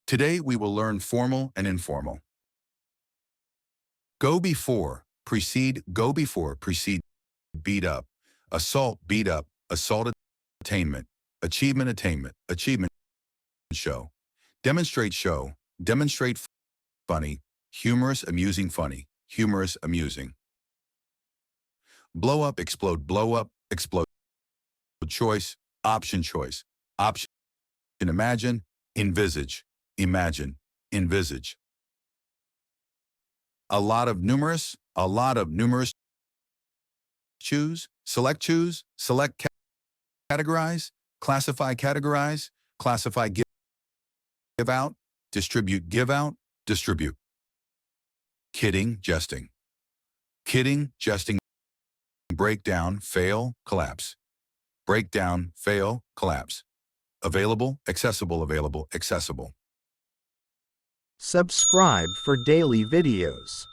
Today we will learn formal and informal. Go before, precede, beat up, assault, attainment, achievement, show, demonstrate, funny, humorous, amusing, blow up, explode, choice, option, imagine, envisage. A lot of numerous, choose, select, categorize, classify, give out, distribute, distribute. Kidding, jesting, breakdown, fail, collapse, available, accessible. Subscribe for daily videos.